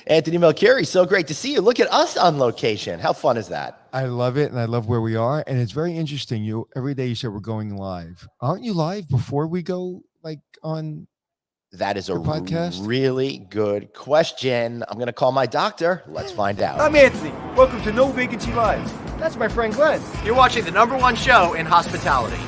Anthony Melchiori, so great to see you. Look at us on location. How fun is that? I love it, and I love where we are, and it's very interesting. Every day you said we're going live. Aren't you live before we go, like on That is a the podcast? really good question. I'm going to call my doctor. Let's find out. I'm Anthony. Welcome to No Vacancy Live. That's my friend Glenn. You're watching the #1 show in hospitality.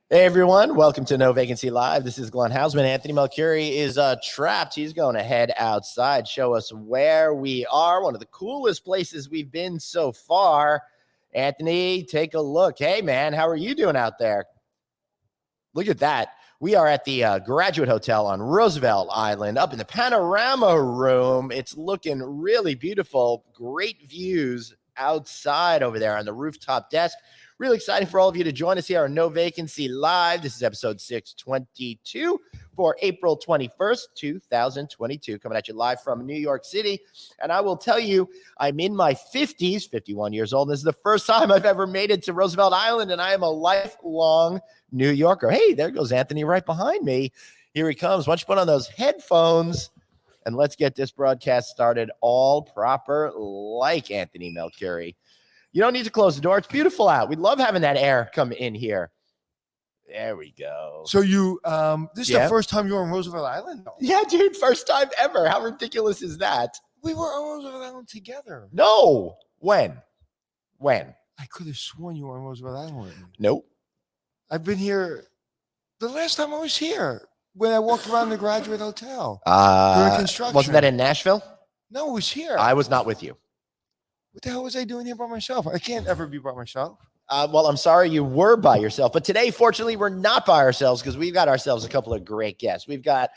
Hey everyone, welcome to No Vacancy Live. This is Glenn Hausman. Anthony Melchiori is trapped. He's going to head outside, show us where we are. One of the coolest places we've been so far. Anthony, take a look. Hey man, how are you doing out there? Look at that. We are at the Graduate Hotel on Roosevelt Island, up in the panorama room. It's looking really beautiful. Great views outside over there on the rooftop desk. Really exciting for all of you to join us here on No Vacancy Live. This is episode 622 for April 21st, 2022, coming at you live from New York City. And I will tell you, I'm in my 50s, 51 years old. This is the first time I've ever made it to Roosevelt Island, and I am a lifelong New Yorker. Hey, there goes Anthony right behind me. Here he comes. Why don't you put on those headphones, and let's get this broadcast started all proper like Anthony Melchiori. You don't need to close the door. It's beautiful out. We love having that air come in here. There we go. So this is the first time you were on Roosevelt Island? No. Yeah, dude, first time ever. How ridiculous is that? We were on Roosevelt Island together. No. When? I could have sworn you were on Roosevelt Island with me. Nope. I've been here. The last time I was here, when I walked around the Graduate Hotel during construction. Wasn't that in Nashville? No, it was here. I was not with you. What the hell was I doing here by myself? I can't ever be by myself. Well, I'm sorry you were by yourself, but today, fortunately, we're not by ourselves because we've got ourselves a couple of great guests. We've got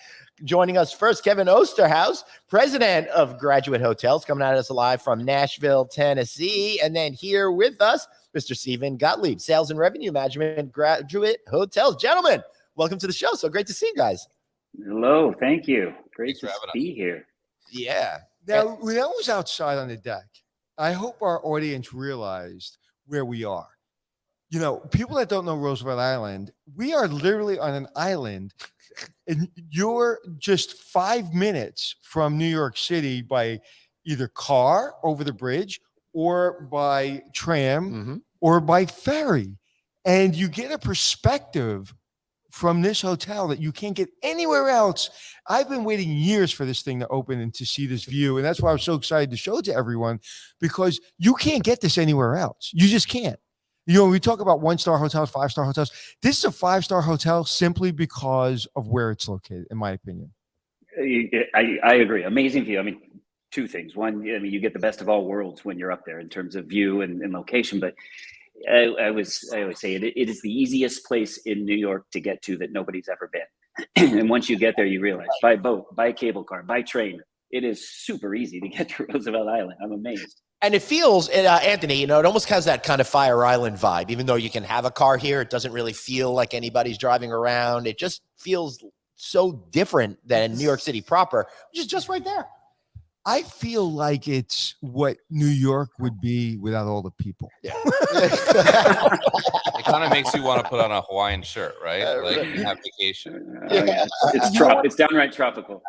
joining us first, Kevin Osterhaus, president of Graduate Hotels, coming at us live from Nashville, Tennessee. And then here with us, Mr. Stephen Gottlieb, sales and revenue management, Graduate Hotels. Gentlemen, welcome to the show. So great to see you guys. Hello, thank you. Great to be here. Yeah. Now, when I was outside on the deck, I hope our audience realized where we are. You know, people that don't know Roosevelt Island, we are literally on an island, and you're just 5 minutes from New York City by either car over the bridge or by tram or by ferry. And you get a perspective from this hotel that you can't get anywhere else. I've been waiting years for this thing to open and to see this view. And that's why I was so excited to show it to everyone, because you can't get this anywhere else. You just can't. You know, we talk about 1-star hotels, 5-star hotels. This is a 5-star hotel simply because of where it's located, in my opinion. I agree. Amazing view. I mean, two things. One, you get the best of all worlds when you're up there in terms of view and location, but I always say it is the easiest place in New York to get to that nobody's ever been. And once you get there, you realize by boat, by cable car, by train, it is super easy to get to Roosevelt Island. I'm amazed. And it feels, Anthony, you know, it almost has that kind of Fire Island vibe. Even though you can have a car here, it doesn't really feel like anybody's driving around. It just feels so different than New York City proper, which is just right there. I feel like it's what New York would be without all the people. Yeah. It kind of makes you want to put on a Hawaiian shirt, right? Like have vacation. It's downright tropical.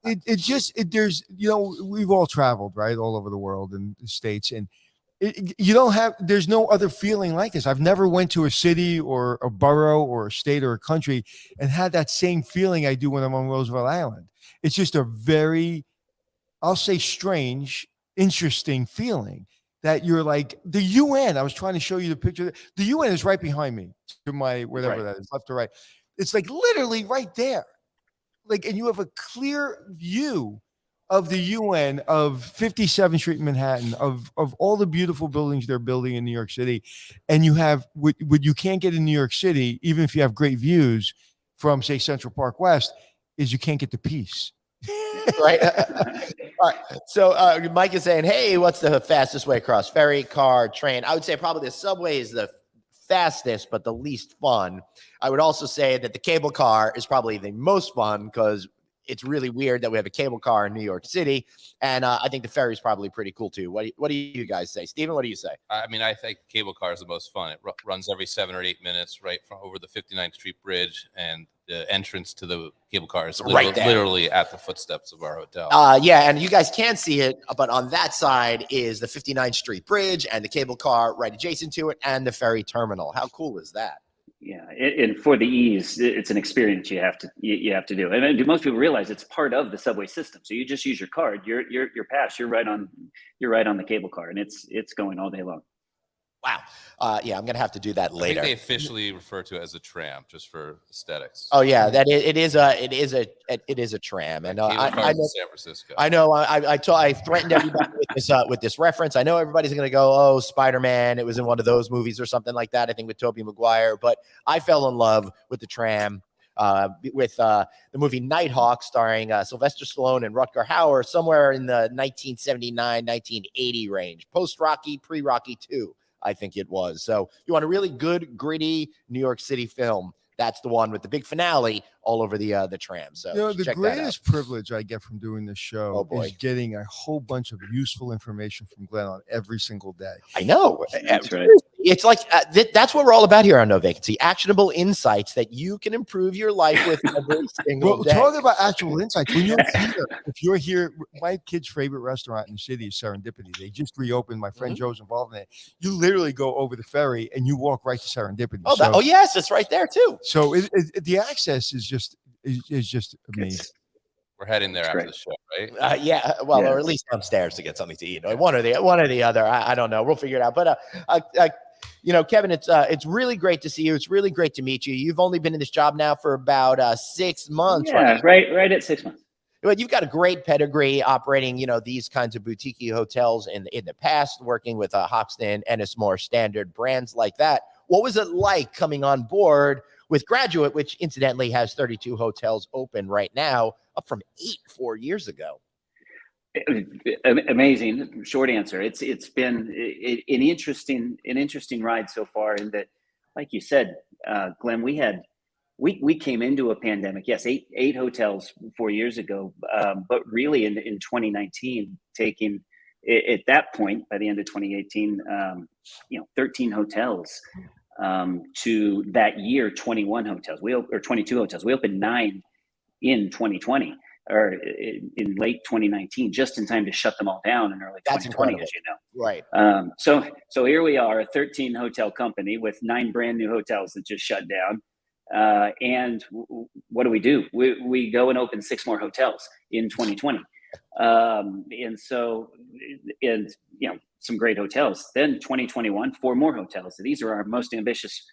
There's, you know, we've all traveled, right, all over the world and the States, and there's no other feeling like this. I've never went to a city or a borough or a state or a country and had that same feeling I do when I'm on Roosevelt Island. It's just a very, I'll say, strange, interesting feeling that you're like the UN. I was trying to show you the picture. The UN is right behind me to my whatever that is, left or right. It's like literally right there. Like, and you have a clear view of the UN, of 57th Street in Manhattan, of all the beautiful buildings they're building in New York City. And you have what you can't get in New York City, even if you have great views from, say, Central Park West, is you can't get the peace. Right. All right. So Mike is saying, hey, what's the fastest way across? Ferry, car, train? I would say probably the subway is the fastest, but the least fun. I would also say that the cable car is probably the most fun because it's really weird that we have a cable car in New York City. And I think the ferry is probably pretty cool too. What do you guys say? Steven, what do you say? I mean, I think cable car is the most fun. It runs every 7 or 8 minutes right from over the 59th Street Bridge, and the entrance to the cable car is literally at the footsteps of our hotel. Yeah, and you guys can't see it, but on that side is the 59th Street Bridge and the cable car right adjacent to it and the ferry terminal. How cool is that? Yeah, and for the ease, it's an experience you have to do. And do most people realize it's part of the subway system? So you just use your card, your pass, you're right on the cable car, and it's going all day long. Wow. Yeah, I'm gonna have to do that later. I think they officially refer to it as a tram, just for aesthetics. Oh yeah, it is a tram, and I know, San Francisco. I know. I threatened everybody with this reference. I know everybody's gonna go, oh, Spider-Man. It was in one of those movies or something like that. I think with Tobey Maguire. But I fell in love with the tram. With the movie Nighthawk, starring Sylvester Stallone and Rutger Hauer, somewhere in the 1979-1980 range, post-Rocky, pre-Rocky 2. I think it was. So you want a really good, gritty New York City film, that's the one with the big finale all over the tram. So the greatest privilege I get from doing this show is getting a whole bunch of useful information from Glenn on every single day. I know. That's right. It's like that's what we're all about here on No Vacancy. Actionable insights that you can improve your life with every single day. Talk about actual insights. When you're here, if you're here, my kid's favorite restaurant in the city is Serendipity. They just reopened. My friend Joe's involved in it. You literally go over the ferry and you walk right to Serendipity. Oh, yes, it's right there too. So the access is just amazing. We're heading there after the show, right? Yeah, well, or at least downstairs to get something to eat. One or the other. I don't know. We'll figure it out. But Kevin, it's really great to see you. It's really great to meet you. You've only been in this job now for about 6 months. Yeah, right at 6 months. But you've got a great pedigree operating, these kinds of boutique hotels in the past, working with Hoxton, Ennismore, Standard, brands like that. What was it like coming on board with Graduate, which incidentally has 32 hotels open right now, up from 8 4 years ago? Amazing. Short answer. It's been an interesting ride so far. In that, like you said, Glenn, we came into a pandemic. Yes, eight hotels 4 years ago, but really in 2019, taking at that point by the end of 2018, 13 hotels. To that year, 21 hotels. Or 22 hotels. We opened 9 in 2020. Or in late 2019, just in time to shut them all down in early 2020, as you know. Right. So here we are, a 13 hotel company with 9 brand new hotels that just shut down. And what do? We go and open 6 more hotels in 2020. Some great hotels. Then 2021, 4 more hotels. So these are our most ambitious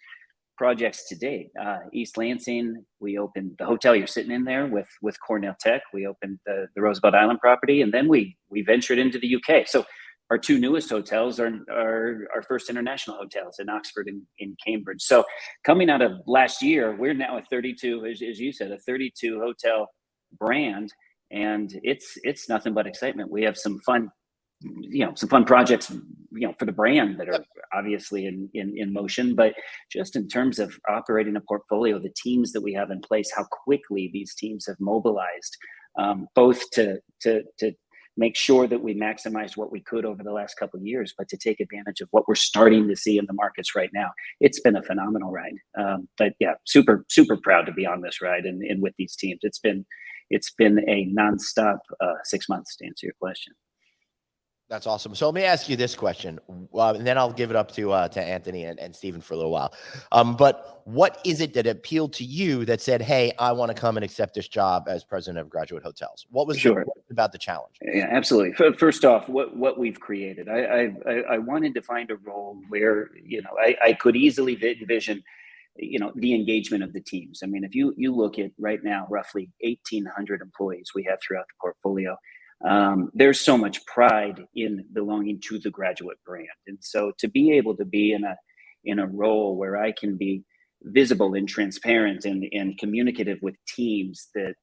projects to date. East Lansing, we opened the hotel you're sitting in there with Cornell Tech. We opened the Roosevelt Island property, and then we ventured into the UK. So our 2 newest hotels are our first international hotels in Oxford and in Cambridge. So coming out of last year, we're now at 32, as you said, a 32 hotel brand, and it's nothing but excitement. We have some fun projects, for the brand that are obviously in motion, but just in terms of operating a portfolio, the teams that we have in place, how quickly these teams have mobilized, both to make sure that we maximized what we could over the last couple of years, but to take advantage of what we're starting to see in the markets right now. It's been a phenomenal ride. But yeah, super, super proud to be on this ride and with these teams. It's been a nonstop 6 months, to answer your question. That's awesome. So let me ask you this question, and then I'll give it up to Anthony and Stephen for a little while. But what is it that appealed to you that said, hey, I want to come and accept this job as president of Graduate Hotels? What was about the challenge? Yeah, absolutely. First off, what we've created, I wanted to find a role where, I could easily envision, the engagement of the teams. I mean, if you look at right now, roughly 1,800 employees we have throughout the portfolio. There's so much pride in belonging to the Graduate brand. And so to be able to be in a role where I can be visible and transparent and communicative with teams that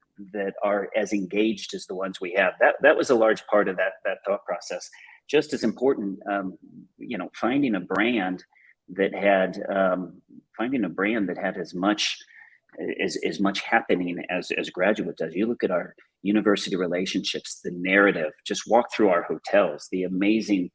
are as engaged as the ones we have, that was a large part of that thought process. Just as important, finding a brand that had as much as much happening as graduate does. You look at our university relationships, the narrative, just walk through our hotels, the amazing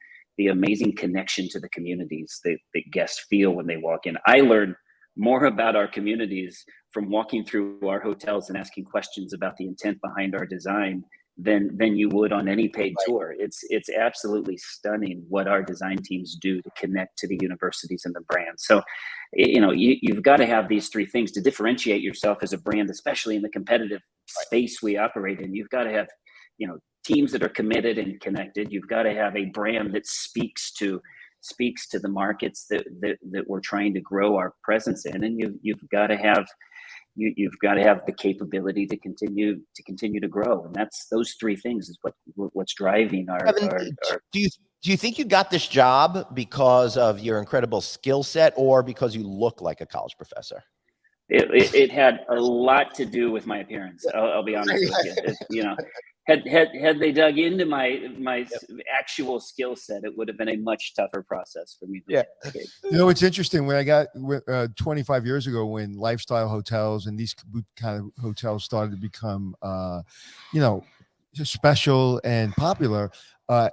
connection to the communities that guests feel when they walk in. I learn more about our communities from walking through our hotels and asking questions about the intent behind our design than you would on any paid tour. It's absolutely stunning what our design teams do to connect to the universities and the brands. So, you've got to have these three things to differentiate yourself as a brand, especially in the competitive space we operate in. You've got to have, teams that are committed and connected. You've got to have a brand that speaks to the markets that we're trying to grow our presence in, and you've got to have the capability to continue to grow, and that's those three things is what's driving our. Do you think you got this job because of your incredible skill set, or because you look like a college professor? It had a lot to do with my appearance. I'll be honest with you. Had they dug into my actual skill set, it would have been a much tougher process for me. It's interesting. When I got 25 years ago, when lifestyle hotels and these kind of hotels started to become, special and popular,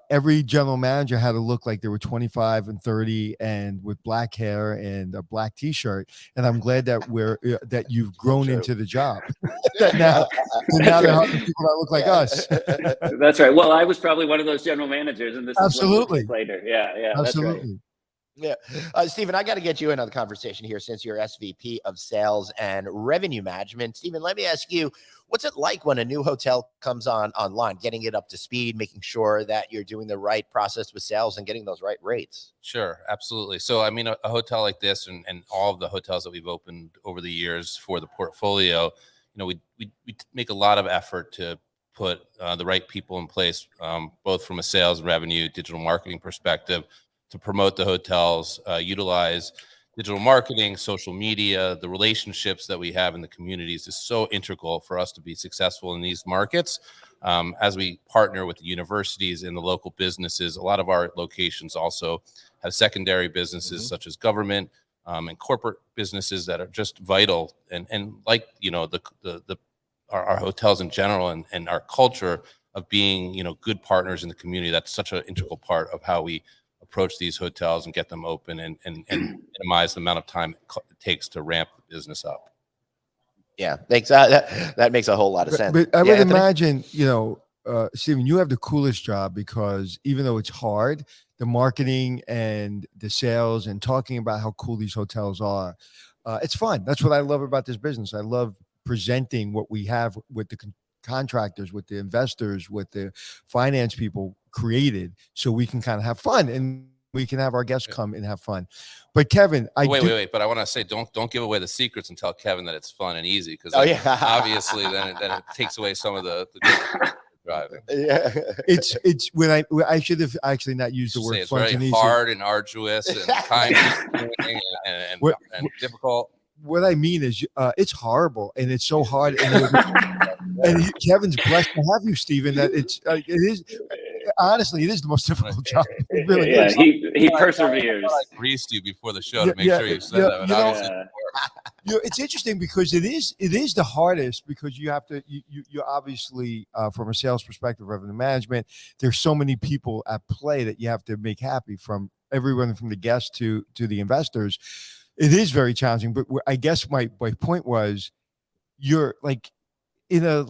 every general manager had to look like they were 25 and 30 and with black hair and a black t-shirt. And I'm glad that that you've grown into the job. that now they're helping people that look like us. That's right. Well, I was probably one of those general managers, and this absolutely is later. Yeah, absolutely. That's right. Yeah. Stephen, I got to get you into the conversation here since you're SVP of Sales and Revenue Management. Stephen, let me ask you, what's it like when a new hotel comes online, getting it up to speed, making sure that you're doing the right process with sales and getting those right rates? Sure, absolutely. So, I mean, a hotel like this and all of the hotels that we've opened over the years for the portfolio, we make a lot of effort to put the right people in place, both from a sales, revenue, digital marketing perspective, to promote the hotels, utilize digital marketing, social media. The relationships that we have in the communities is so integral for us to be successful in these markets. As we partner with the universities and the local businesses, a lot of our locations also have secondary businesses such as government and corporate businesses that are just vital. And like, our hotels in general and our culture of being, good partners in the community, that's such an integral part of how we approach these hotels and get them open and minimize the amount of time it takes to ramp the business up. Yeah, that makes a whole lot of sense. But I would imagine, Stephen, you have the coolest job because even though it's hard, the marketing and the sales and talking about how cool these hotels are, it's fun. That's what I love about this business. I love presenting what we have with the contractors, with the investors, with the finance people created, so we can kind of have fun and we can have our guests come and have fun. But Kevin, wait. But I want to say, don't give away the secrets and tell Kevin that it's fun and easy, because obviously then it takes away some of the driving. Yeah, it's when I should have actually not used the word it's fun very and easy. hard and arduous and time consuming and difficult. What I mean is, it's horrible and it's so hard. And Kevin's blessed to have you, Stephen. That it is. Honestly, it is the most difficult job. It really is. He perseveres. I greased you before the show to make sure you said that. But it's interesting because it is the hardest, because you have to you obviously from a sales perspective, revenue management, there's so many people at play that you have to make happy, from everyone from the guests to the investors. It is very challenging. But I guess my point was, you're like in a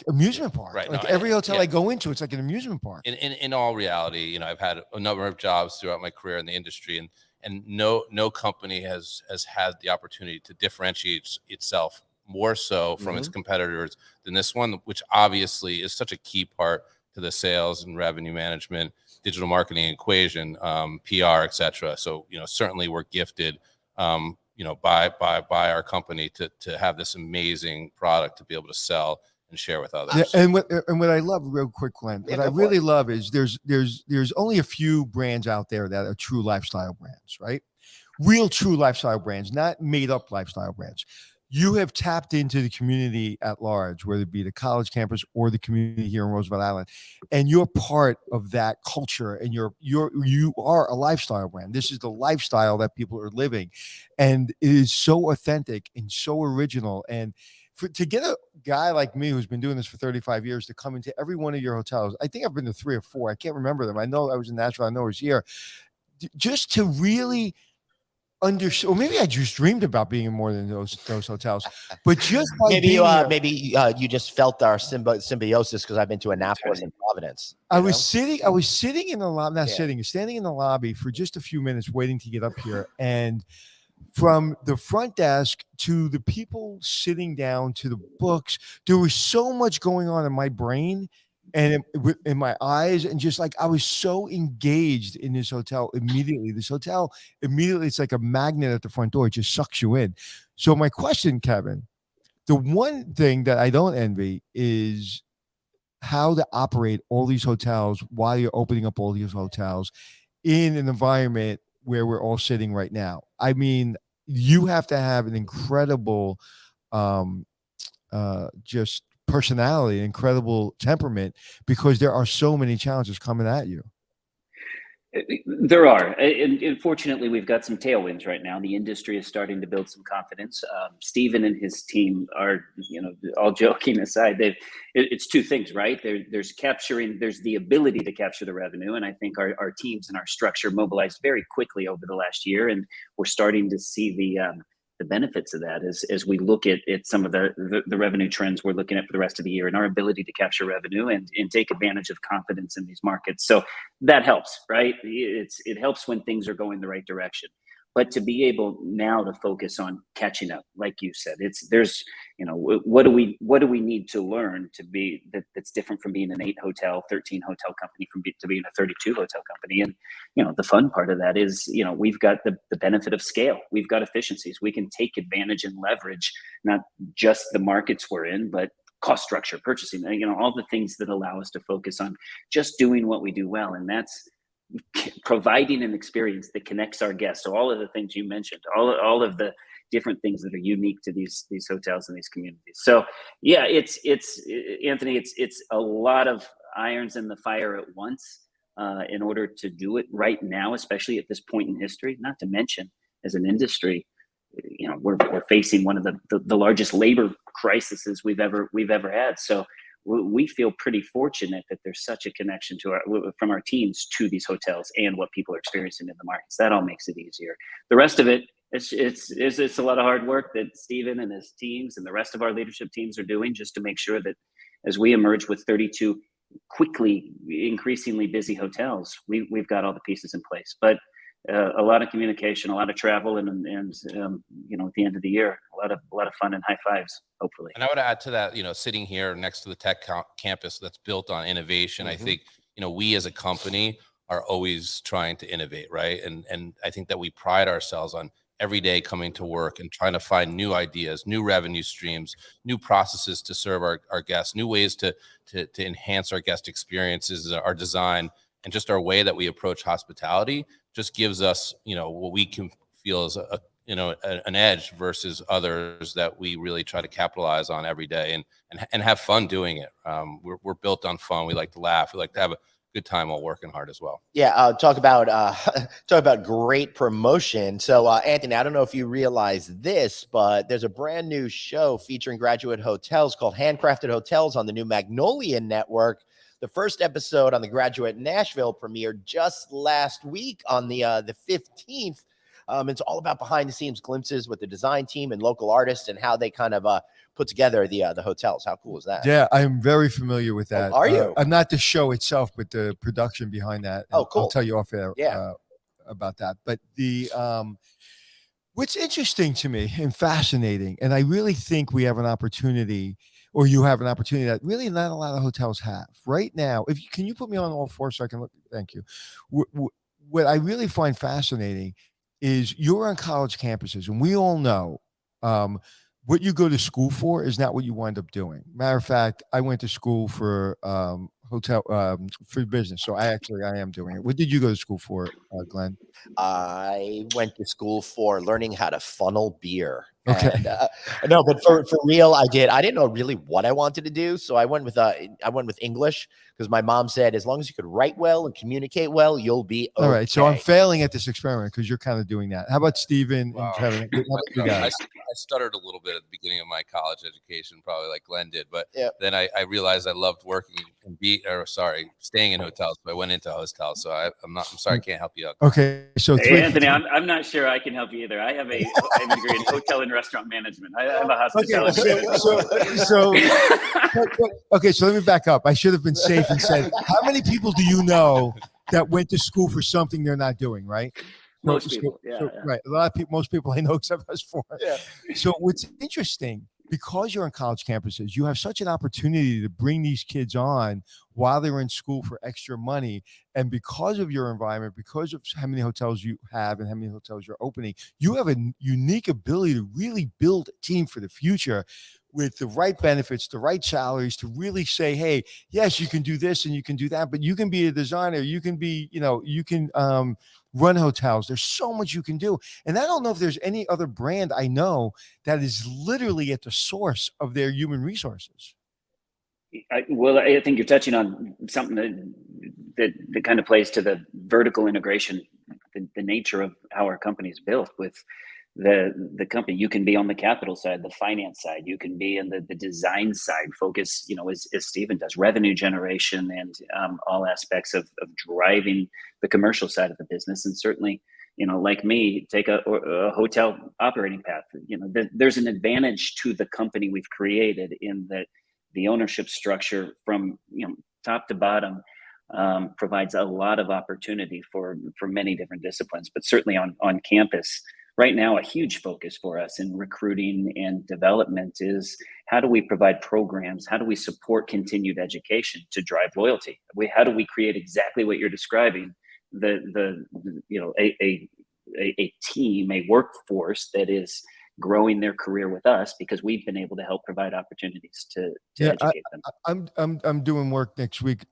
amusement park. Right. Like every hotel I go into, it's like an amusement park. In all reality, I've had a number of jobs throughout my career in the industry, and no company has had the opportunity to differentiate itself more so from its competitors than this one, which obviously is such a key part to the sales and revenue management, digital marketing equation, PR, etc. So, certainly we're gifted, by our company to have this amazing product to be able to sell and share with others. Yeah, and what I love, real quick, Glenn, what I really love is there's only a few brands out there that are true lifestyle brands, right? Real true lifestyle brands, not made up lifestyle brands. you have tapped into the community at large, whether it be the college campus or the community here in Roosevelt Island, and you're part of that culture, and you are a lifestyle brand. This is the lifestyle that people are living, and it is so authentic and so original. And to get a guy like me who's been doing this for 35 years to come into every one of your hotels, I think I've been to 3 or 4. I can't remember them. I know I was in Nashville. I know I was here. Just to really understand, or maybe I just dreamed about being in more than those hotels, but just by maybe being there, you just felt our symbiosis because I've been to Annapolis and Providence. I was sitting in the lobby, standing in the lobby for just a few minutes waiting to get up here. And from the front desk to the people sitting down to the books, there was so much going on in my brain and in my eyes, and just like I was so engaged in this hotel immediately. This hotel immediately, it's like a magnet at the front door. It just sucks you in. So my question, Kevin, the one thing that I don't envy is how to operate all these hotels while you're opening up all these hotels in an environment where we're all sitting right now. I mean, you have to have an incredible just personality, incredible temperament, because there are so many challenges coming at you. There are, and fortunately, we've got some tailwinds right now. The industry is starting to build some confidence. Stephen and his team are, all joking aside, it's two things, right? There's the ability to capture the revenue, and I think our teams and our structure mobilized very quickly over the last year, and we're starting to see the benefits of that as we look at some of the revenue trends we're looking at for the rest of the year, and our ability to capture revenue and take advantage of confidence in these markets. So that helps, right? It helps when things are going the right direction. But to be able now to focus on catching up, like you said, what do we need to learn to be that's different from being an 13 hotel company to being a 32 hotel company. And the fun part of that is we've got the benefit of scale. We've got efficiencies. We can take advantage and leverage not just the markets we're in, but cost structure, purchasing, all the things that allow us to focus on just doing what we do well, and that's providing an experience that connects our guests. So all of the things you mentioned, all of the different things that are unique to these hotels and these communities. So yeah, it's Anthony, it's a lot of irons in the fire at once in order to do it right now, especially at this point in history. Not to mention, as an industry, we're facing one of the largest labor crises we've ever had. So we feel pretty fortunate that there's such a connection from our teams to these hotels and what people are experiencing in the markets. That all makes it easier. The rest of it, it's a lot of hard work that Stephen and his teams and the rest of our leadership teams are doing just to make sure that as we emerge with 32 quickly increasingly busy hotels, we've got all the pieces in place. But a lot of communication, a lot of travel, and at the end of the year, a lot of fun and high fives, hopefully. And I would add to that, sitting here next to the tech campus that's built on innovation, I think, we as a company are always trying to innovate, right? And I think that we pride ourselves on every day coming to work and trying to find new ideas, new revenue streams, new processes to serve our guests, new ways to enhance our guest experiences, our design, and just our way that we approach hospitality just gives us, what we can feel is an edge versus others that we really try to capitalize on every day and have fun doing it. We're built on fun. We like to laugh. We like to have a good time while working hard as well. Yeah, talk about great promotion. So, Anthony, I don't know if you realize this, but there's a brand new show featuring graduate hotels called Handcrafted Hotels on the new Magnolia Network. The first episode on the Graduate Nashville premiered just last week on the 15th. It's all about behind the scenes glimpses with the design team and local artists and how they kind of put together the hotels. How cool is that? Yeah, I'm very familiar with that. Oh, are you? I'm not the show itself, but the production behind that. Oh, cool. I'll tell you off air about that. But the what's interesting to me and fascinating, and I really think we have an opportunity, or you have an opportunity that really not a lot of hotels have right now. Can you put me on all four so I can look? Thank you. What I really find fascinating is you're on college campuses, and we all know what you go to school for is not what you wind up doing. Matter of fact, I went to school for for business, so I am doing it. What did you go to school for, Glenn? I went to school for learning how to funnel beer. Okay. And no, but for real, I didn't know really what I wanted to do, so I went with English because my mom said as long as you could write well and communicate well, you'll be okay. All right. So I'm failing at this experiment because you're kind of doing that. How about Steven Wow. and Kevin? How about you guys? I stuttered a little bit at the beginning of my college education, probably like Glenn did, but Yeah. then I realized I loved working and staying in hotels. So I went into hotels. So I'm sorry, I can't help you out. Okay. So Hey, Anthony, I'm not sure I can help you either. I have a degree in hotel and restaurant management. I have a hospitality. Okay, so let me back up. I should have been safe and said, how many people do you know that went to school for something they're not doing, right? Most people, yeah. Right. A lot of people, most people I know except us four. Yeah. So what's interesting, because you're on college campuses, you have such an opportunity to bring these kids on while they're in school for extra money. And because of your environment, because of how many hotels you have and how many hotels you're opening, you have a unique ability to really build a team for the future with the right benefits, the right salaries, to really say, hey, yes, you can do this and you can do that, but you can be a designer, you can be, you can run hotels. There's so much you can do. And I don't know if there's any other brand I know that is literally at the source of their human resources. I think you're touching on something that kind of plays to the vertical integration, the nature of how our company is built. With the company, you can be on the capital side, the finance side, you can be in the design side, focus, as Stephen does, revenue generation and all aspects of driving the commercial side of the business. And certainly, like me, take a hotel operating path. There's an advantage to the company we've created in that the ownership structure from top to bottom provides a lot of opportunity for many different disciplines, but certainly on campus right now, a huge focus for us in recruiting and development is how do we provide programs? How do we support continued education to drive loyalty? How do we create exactly what you're describing? A team, a workforce that is growing their career with us because we've been able to help provide opportunities to educate them. I'm doing work next week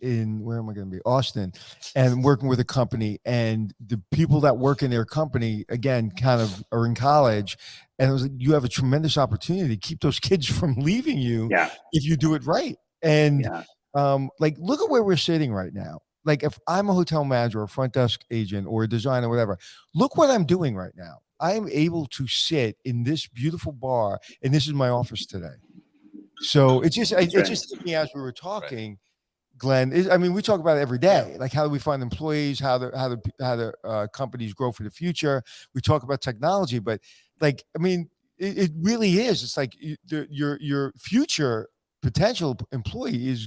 in, where am I going to be? Austin, and working with a company, and the people that work in their company, again, kind of are in college. And it was like, you have a tremendous opportunity to keep those kids from leaving you if you do it right. And look at where we're sitting right now. Like if I'm a hotel manager or a front desk agent or a designer, or whatever, look what I'm doing right now. I am able to sit in this beautiful bar, and this is my office today. So it just hit me as we were talking, Glenn. We talk about it every day. Like, how do we find employees? How the companies grow for the future? We talk about technology, but it really is. It's like your future potential employee is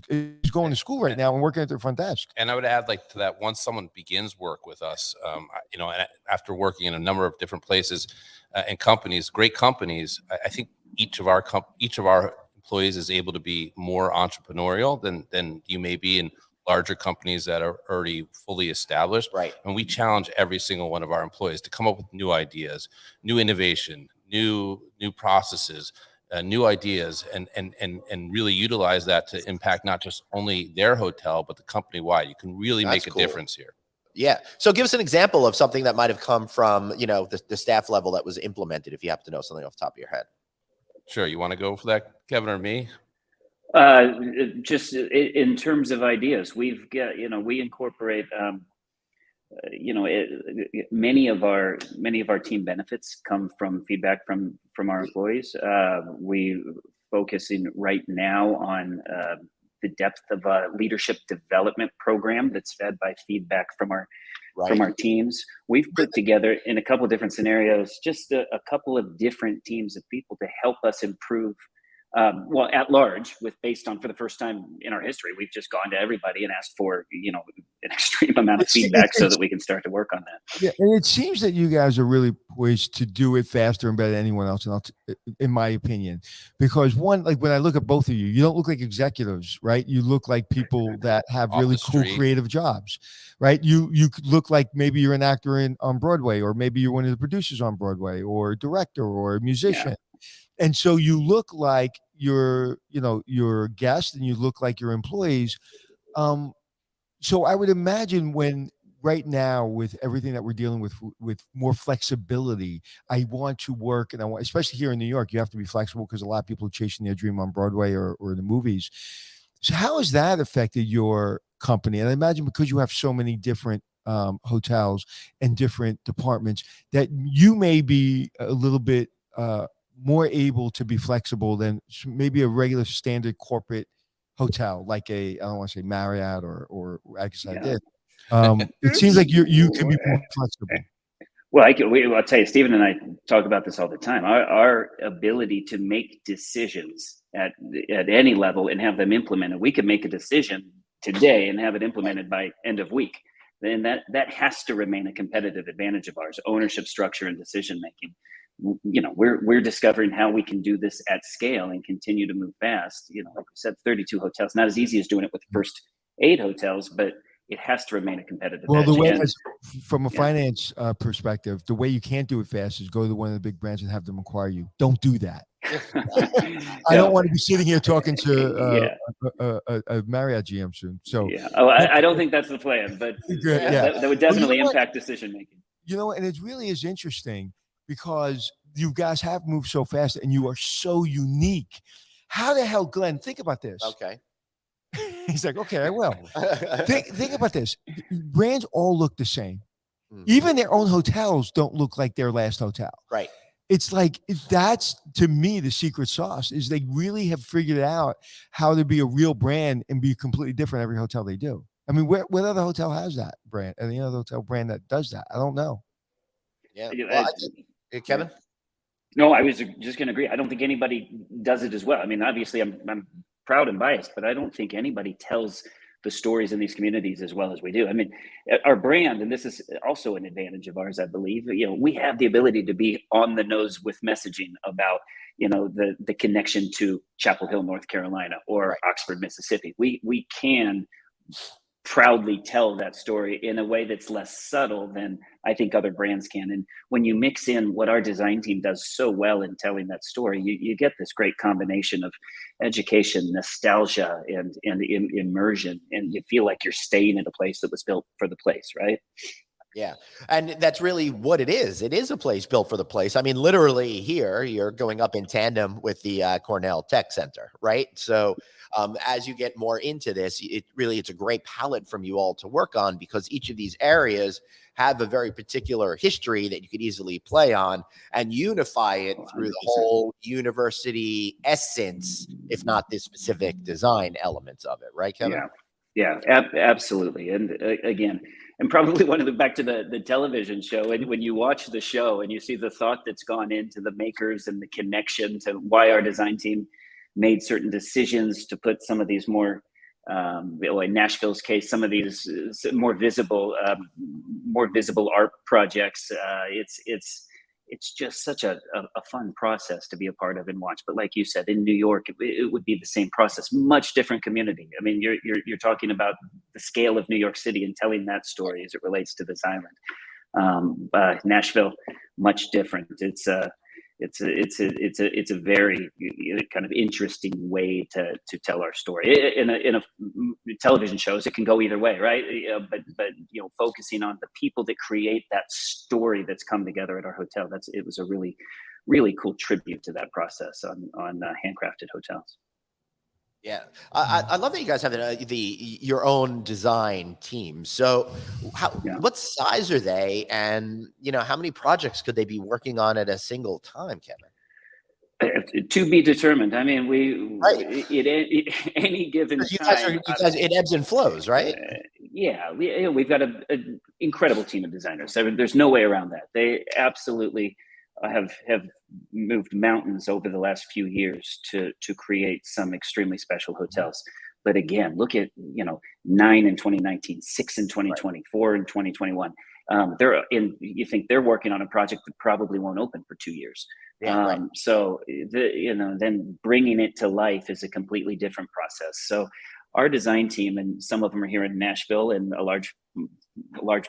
going to school right now and working at their front desk. And I would add, to that, once someone begins work with us, and after working in a number of different places and companies, great companies, I think each of our employees is able to be more entrepreneurial than you may be in larger companies that are already fully established. Right. And we challenge every single one of our employees to come up with new ideas, new innovation, new processes, new ideas, and really utilize that to impact not just only their hotel, but the company wide. You can really make a difference here. Yeah. So give us an example of something that might have come from, the staff level that was implemented, if you happen to know something off the top of your head. Sure. You want to go for that, Kevin, or me? Just in terms of ideas, we've got, we incorporate, many of our team benefits come from feedback from our employees. We focusing right now on the depth of a leadership development program that's fed by feedback from our teams. We've put together in a couple of different scenarios, just a couple of different teams of people to help us improve. At large, based on, for the first time in our history, we've just gone to everybody and asked for, an extreme amount of feedback so that we can start to work on that. Yeah, and it seems that you guys are really poised to do it faster and better than anyone else, in my opinion. Because one, like when I look at both of you, you don't look like executives, right? You look like people that have really cool creative jobs, right? You look like maybe you're an actor on Broadway, or maybe you're one of the producers on Broadway, or director, or a musician. Yeah. And so you look like your guests, and you look like your employees. So I would imagine when right now, with everything that we're dealing with more flexibility, I want to work, and I want, especially here in New York, you have to be flexible because a lot of people are chasing their dream on Broadway or the movies. So how has that affected your company? And I imagine because you have so many different hotels and different departments, that you may be a little bit more able to be flexible than maybe a regular standard corporate hotel, like I don't want to say Marriott or I guess I Yeah. did. It seems like you can be more flexible. Well, I'll tell you, Stephen and I talk about this all the time. Our ability to make decisions at any level and have them implemented. We could make a decision today and have it implemented by end of week. Then that has to remain a competitive advantage of ours. Ownership structure and decision making. We're discovering how we can do this at scale and continue to move fast. Like we said, 32 hotels. Not as easy as doing it with the first 8 hotels, but it has to remain a competitive Well, edge. the way, And, from a yeah. finance perspective, the way you can't do it fast is go to one of the big brands and have them acquire you. Don't do that. I don't want to be sitting here talking to a Marriott GM soon. So yeah. Oh, I don't think that's the plan, but yeah. that would definitely impact decision making. And it really is interesting because you guys have moved so fast and you are so unique. How the hell, Glenn? Think about this. Okay. He's like, okay, I will. Think about this. Brands all look the same. Mhm. Even their own hotels don't look like their last hotel. Right. It's like, that's to me the secret sauce, is they really have figured out how to be a real brand and be completely different every hotel they do. I mean, what other hotel has that brand? Any other hotel brand that does that? I don't know. Yeah. Well, Kevin? No, I was just going to agree. I don't think anybody does it as well. I mean, obviously, I'm proud and biased, but I don't think anybody tells the stories in these communities as well as we do. I mean, our brand, and this is also an advantage of ours, I believe. We have the ability to be on the nose with messaging about, the connection to Chapel Hill, North Carolina, or Oxford, Mississippi. We can proudly tell that story in a way that's less subtle than I think other brands can. And when you mix in what our design team does so well in telling that story, you get this great combination of education, nostalgia, and immersion, and you feel like you're staying in a place that was built for the place, right? Yeah. And that's really what it is. It is a place built for the place. I mean, literally here, you're going up in tandem with the Cornell Tech Center, right? So as you get more into this, it's a great palette from you all to work on, because each of these areas have a very particular history that you could easily play on and unify it through the whole university essence, if not the specific design elements of it. Right, Kevin? Yeah, absolutely. And again, and probably back to the television show, and when you watch the show and you see the thought that's gone into the makers and the connection to why our design team made certain decisions to put some of these more, in Nashville's case, some of these more visible art projects. It's just such a fun process to be a part of and watch. But like you said, in New York, it would be the same process, much different community. I mean, you're talking about the scale of New York City and telling that story as it relates to this island. Nashville, much different. It's a very kind of interesting way to tell our story. In a television shows, it can go either way, right? But focusing on the people that create that story that's come together at our hotel, it was a really, really cool tribute to that process on handcrafted hotels. Yeah, I love that you guys have your own design team. So, what size are they, and how many projects could they be working on at a single time, Kevin? To be determined. I mean, any given time. It ebbs and flows, right? We've got an incredible team of designers. There's no way around that. They absolutely have moved mountains over the last few years to create some extremely special hotels. But again, look at 9 in 2019, 6 in 2020, 4 in 2021. You think they're working on a project that probably won't open for 2 years. So then bringing it to life is a completely different process. So our design team, and some of them are here in Nashville, and a large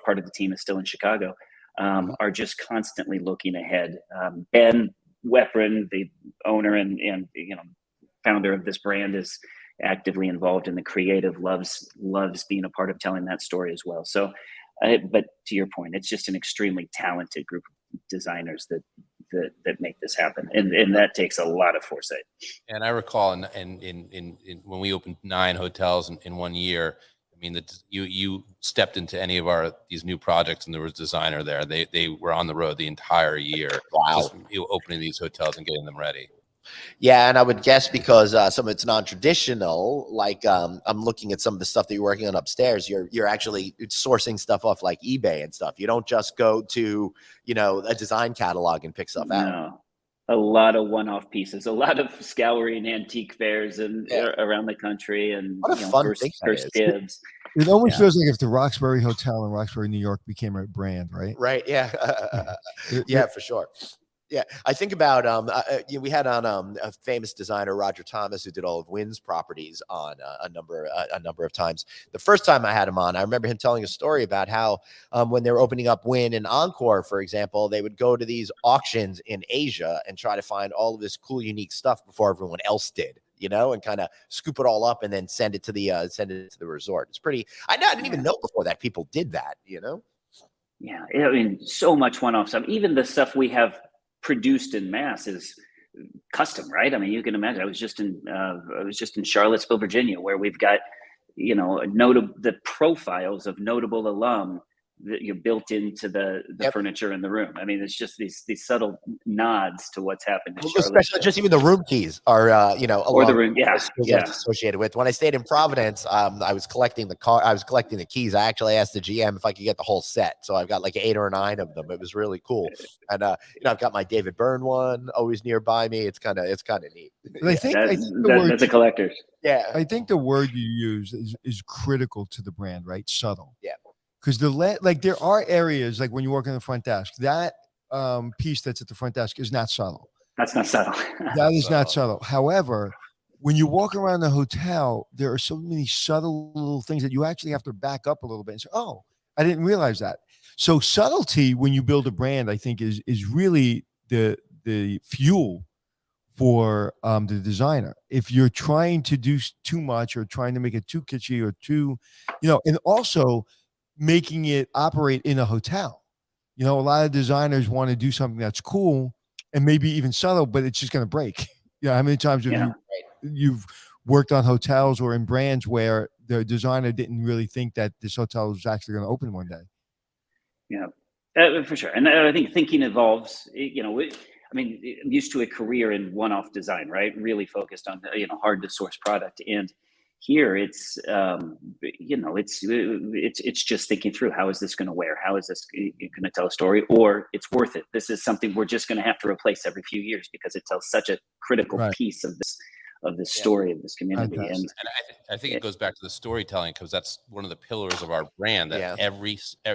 part of the team is still in Chicago, are just constantly looking ahead. Ben Weprin, the owner and founder of this brand, is actively involved in the creative, loves being a part of telling that story as well. So But to your point, it's just an extremely talented group of designers that make this happen, and that takes a lot of foresight. And I recall in when we opened 9 hotels in 1 year. I mean, that you stepped into any of these new projects, and there was a designer there. They were on the road the entire year, Wow. just opening these hotels and getting them ready. Yeah, and I would guess because some of it's non-traditional, like I'm looking at some of the stuff that you're working on upstairs, you're actually sourcing stuff off like eBay and stuff. You don't just go to, a design catalog and pick stuff out. No, a lot of one-off pieces, a lot of scouring antique fairs and around the country, and what a fun thing that first is. dibs. It almost feels like if the Roxbury Hotel in Roxbury, New York became a brand, right? Right. Yeah. Yeah, for sure. Yeah, I think about we had on a famous designer, Roger Thomas, who did all of Wynn's properties on a number of times. The first time I had him on, I remember him telling a story about how when they were opening up Wynn and Encore, for example, they would go to these auctions in Asia and try to find all of this cool, unique stuff before everyone else did. And kind of scoop it all up and then send it to the resort. It's pretty. I didn't even know before that people did that. Yeah, I mean, so much one-off stuff. Even the stuff we have produced in mass is custom, right? I mean, you can imagine. I was just in Charlottesville, Virginia, where we've got the profiles of notable alum that you built into the furniture in the room. I mean, it's just these subtle nods to what's happened. Especially just even the room keys are or the room, associated with. When I stayed in Providence, I was collecting the keys. I actually asked the GM if I could get the whole set, so I've got like 8 or 9 of them. It was really cool, and I've got my David Byrne one always nearby me. It's kind of neat. I think that's a collector's. Yeah, I think the word you use is critical to the brand, right? Subtle. Yeah. Because there are areas like when you work on the front desk, that piece that's at the front desk is not subtle. That's not subtle. That is not subtle. However, when you walk around the hotel, there are so many subtle little things that you actually have to back up a little bit and say, "Oh, I didn't realize that." So subtlety, when you build a brand, I think is really the fuel for the designer. If you're trying to do too much or trying to make it too kitschy or too, and also making it operate in a hotel. A lot of designers want to do something that's cool and maybe even subtle, but it's just going to break. How many times have you've worked on hotels or in brands where the designer didn't really think that this hotel was actually going to open one day? Yeah, for sure. And I think thinking evolves. I'm used to a career in one-off design, right? Really focused on hard to source product, and here it's it's just thinking through, how is this going to wear? How is this going to tell a story? Or it's worth it. This is something we're just going to have to replace every few years because it tells such a critical piece of this story of this community. And I think it goes back to the storytelling, because that's one of the pillars of our brand. That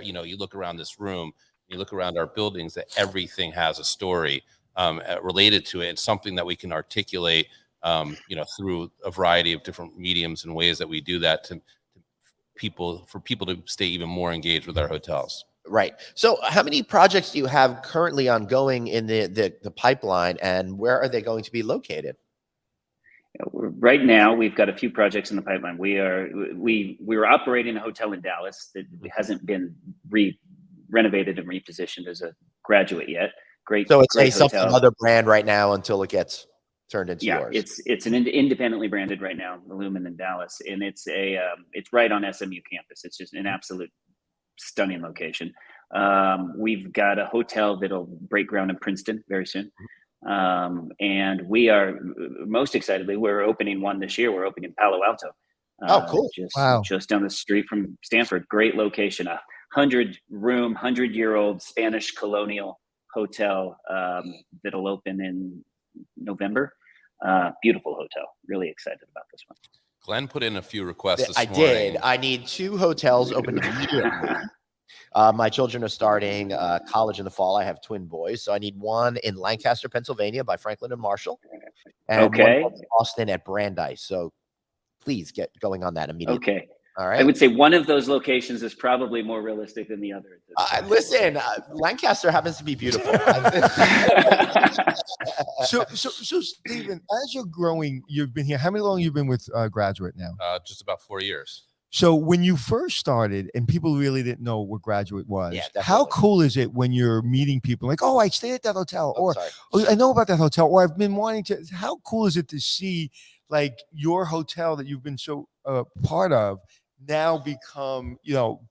you look around this room, you look around our buildings, that everything has a story related to it. It's something that we can articulate through a variety of different mediums and ways that we do that for people to stay even more engaged with our hotels. Right. So how many projects do you have currently ongoing in the pipeline, and where are they going to be located? Right now, we've got a few projects in the pipeline. We're operating a hotel in Dallas that hasn't been renovated and repositioned as a Graduate yet. So it's some other brand right now until it gets turned into yours. It's an independently branded right now, the Lumen in Dallas, and it's right on SMU campus. It's just an absolute stunning location. We've got a hotel that'll break ground in Princeton very soon, and we are most excitedly, we're opening one this year. We're opening Palo Alto. Cool! Just down the street from Stanford. Great location. 100-room, 100-year-old Spanish colonial hotel that'll open in November. Beautiful hotel. Really excited about this one. Glenn put in a few requests this morning. Did. I need 2 hotels open immediately. My children are starting college in the fall. I have twin boys, so I need one in Lancaster, Pennsylvania by Franklin and Marshall, and one in Boston at Brandeis. So please get going on that immediately. Okay. All right. I would say one of those locations is probably more realistic than the other. Listen, Lancaster happens to be beautiful. So Stephen, as you're growing, you've been here. How long have you been with Graduate now? Just about 4 years. So when you first started and people really didn't know what Graduate was, Yeah, how definitely. cool is it when you're meeting people like, oh, I stayed at that hotel, Oh, or sorry. oh, I know about that hotel, or I've been wanting to. How cool is it to see like your hotel that you've been so part of now become,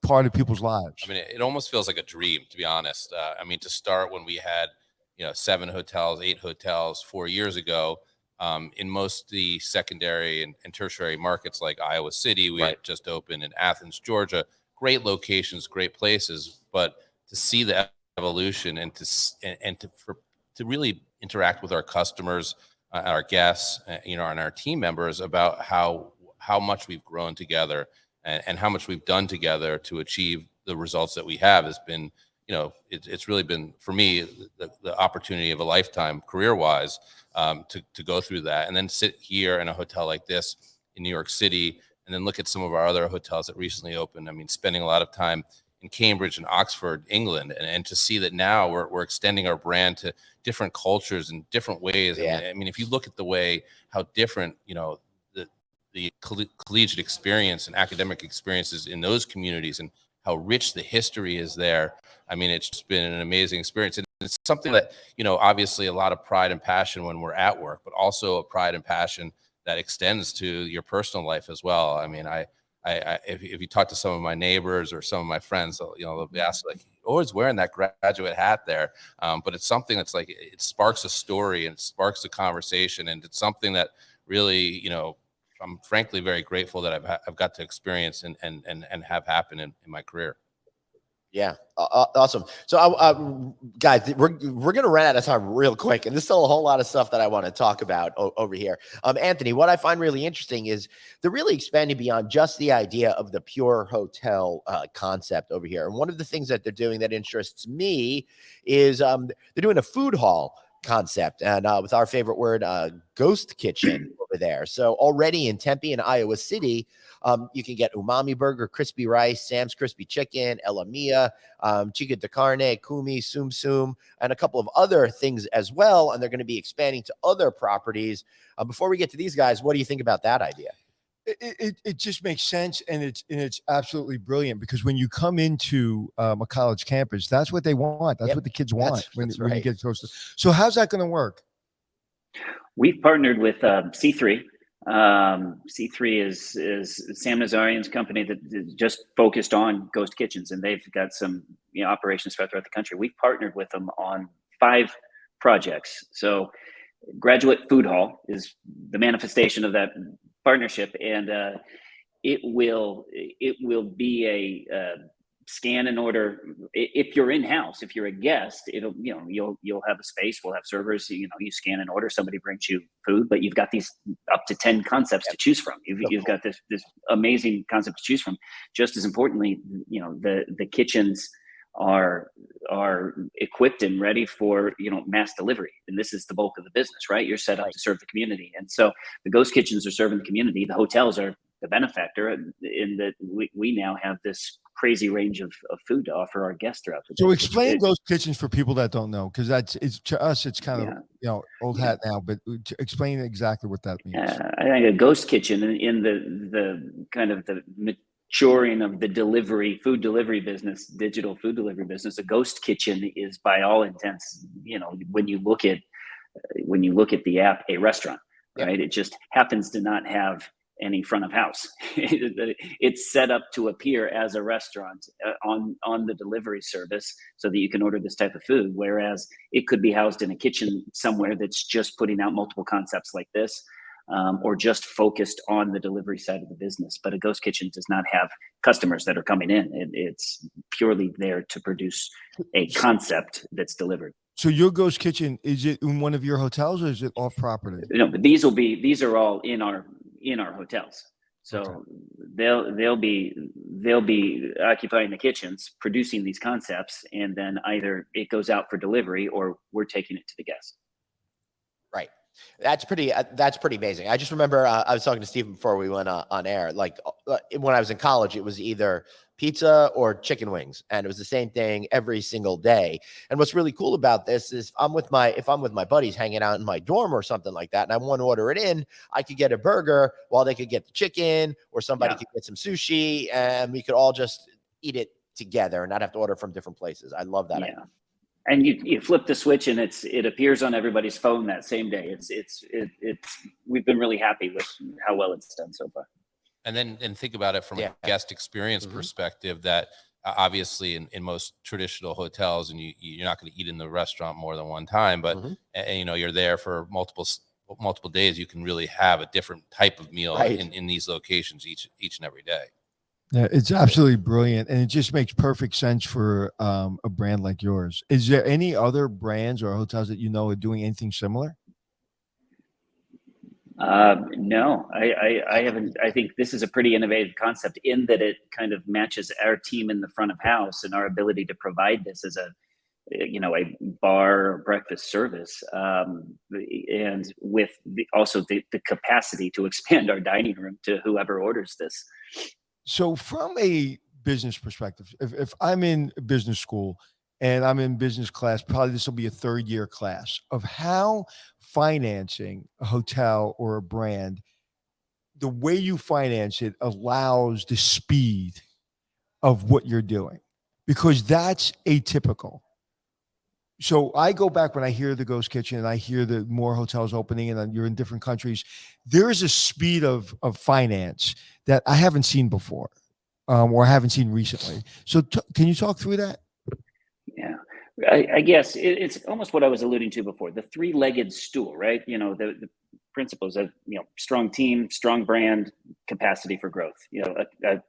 part of people's lives? I mean, it almost feels like a dream, to be honest. I mean, to start when we had, 7 hotels, 8 hotels 4 years ago, in most of the secondary and tertiary markets like Iowa City, we Right. had just opened in Athens, Georgia. Great locations, great places, but to see the evolution and to really interact with our customers, our guests, and our team members about how much we've grown together and how much we've done together to achieve the results that we have has been, it's really been for me the opportunity of a lifetime career wise, to go through that and then sit here in a hotel like this in New York City and then look at some of our other hotels that recently opened. I mean, spending a lot of time in Cambridge and Oxford, England, and to see that now we're extending our brand to different cultures and different ways. Yeah. I mean, if you look at the way how different, the collegiate experience and academic experiences in those communities and how rich the history is there. I mean, it's just been an amazing experience. And it's something that, obviously a lot of pride and passion when we're at work, but also a pride and passion that extends to your personal life as well. I mean, if you talk to some of my neighbors or some of my friends, they'll be asked like, always wearing that graduate hat there. But it's something that's like, it sparks a story and it sparks a conversation. And it's something that really, I'm frankly very grateful that I've got to experience and have happen in my career. Yeah, awesome. So, guys, we're gonna run out of time real quick, and there's still a whole lot of stuff that I want to talk about over here. Anthony, what I find really interesting is they're really expanding beyond just the idea of the pure hotel concept over here. And one of the things that they're doing that interests me is they're doing a food hall concept, and with our favorite word, ghost kitchen over there. So already in Tempe and Iowa City, you can get umami burger, crispy rice, Sam's crispy chicken, elamia, chica de carne, kumi, sum sum, and a couple of other things as well. And they're going to be expanding to other properties. Before we get to these guys, what do you think about that idea? It just makes sense, and it's absolutely brilliant because when you come into a college campus, that's what they want. That's what the kids want when you get close to. So how's that going to work? We've partnered with C3. C3 is Sam Nazarian's company that is just focused on ghost kitchens, and they've got some operations throughout the country. We've partnered with them on 5 projects. So Graduate Food Hall is the manifestation of that partnership, and it will be a scan and order. If you're in house, if you're a guest, it'll you'll have a space. We'll have servers. You scan and order. Somebody brings you food, but you've got these up to 10 concepts to choose from. You've got this amazing concept to choose from. Just as importantly, the kitchens are equipped and ready for mass delivery, and this is the bulk of the business, right? You're set up to serve the community, and so the ghost kitchens are serving the community. The hotels are the benefactor in that we now have this crazy range of food to offer our guests throughout the day. So explain ghost kitchens for people that don't know, because it's to us it's kind of old hat now, but explain exactly what that means. I think a ghost kitchen in the kind of the maturing of the food delivery business, digital food delivery business, a ghost kitchen is by all intents, when you look at the app, a restaurant, right? It just happens to not have any front of house. It's set up to appear as a restaurant on the delivery service so that you can order this type of food, whereas it could be housed in a kitchen somewhere that's just putting out multiple concepts like this, or just focused on the delivery side of the business. But a ghost kitchen does not have customers that are coming in. It's purely there to produce a concept that's delivered. So your ghost kitchen, is it in one of your hotels or is it off property? No, but these are all in our hotels. So they'll be occupying the kitchens, producing these concepts, and then either it goes out for delivery or we're taking it to the guest. Right. That's pretty amazing. I just remember I was talking to Stephen before we went on air. Like when I was in college, it was either pizza or chicken wings, and it was the same thing every single day. And what's really cool about this is if I'm with my buddies hanging out in my dorm or something like that, and I want to order it in, I could get a burger while they could get the chicken, or somebody could get some sushi, and we could all just eat it together and not have to order from different places. I love that. Yeah. And you flip the switch and it appears on everybody's phone that same day. It's we've been really happy with how well it's done so far. And think about it from a guest experience perspective, that obviously in most traditional hotels, and you're not going to eat in the restaurant more than one time, but and, you know, you're there for multiple days, you can really have a different type of meal in these locations each and every day. Yeah, it's absolutely brilliant, and it just makes perfect sense for a brand like yours. Is there any other brands or hotels that you know are doing anything similar? No, I haven't. I think this is a pretty innovative concept in that it kind of matches our team in the front of house and our ability to provide this as a bar or breakfast service, and with also the capacity to expand our dining room to whoever orders this. So from a business perspective, if I'm in business school and I'm in business class, probably this will be a third year class of how financing a hotel or a brand, the way you finance it allows the speed of what you're doing, because that's atypical. So I go back when I hear the ghost kitchen and I hear the more hotels opening and you're in different countries, there is a speed of finance that I haven't seen before, or I haven't seen recently. So can you talk through that? Yeah, I guess it's almost what I was alluding to before, the three-legged stool, right? You know, the principles of, strong team, strong brand, capacity for growth, a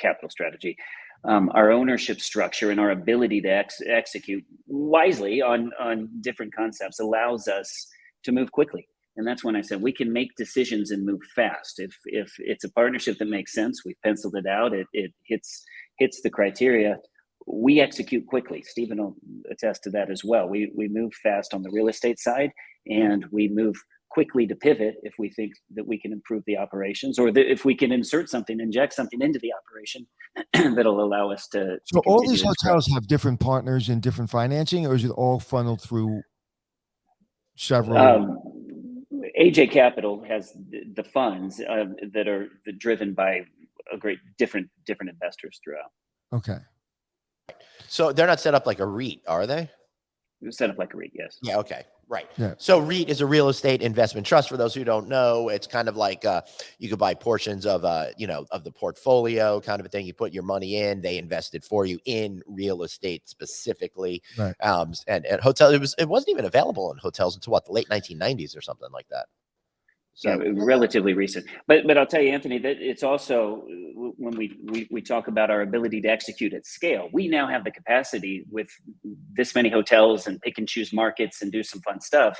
capital strategy. Our ownership structure and our ability to execute wisely on different concepts allows us to move quickly. And that's when I said we can make decisions and move fast. If it's a partnership that makes sense, we've penciled it out, it hits the criteria, we execute quickly. Stephen will attest to that as well. We move fast on the real estate side, and we move quickly to pivot if we think that we can improve the operations, or if we can inject something into the operation that'll allow us to. So all these hotels have different partners and different financing, or is it all funneled through several? AJ Capital has the funds that are driven by a great different investors throughout. Okay. So they're not set up like a REIT, are they? Set up like a REIT, yes. Yeah. Okay. Right. Yeah. So REIT is a real estate investment trust. For those who don't know, it's kind of like you could buy portions of of the portfolio, kind of a thing. You put your money in, they invest it for you in real estate specifically. Right. And hotel, it wasn't even available in hotels until the late 1990s or something like that. So, yeah, relatively recent. But I'll tell you, Anthony, that it's also when we talk about our ability to execute at scale, we now have the capacity with this many hotels and pick and choose markets and do some fun stuff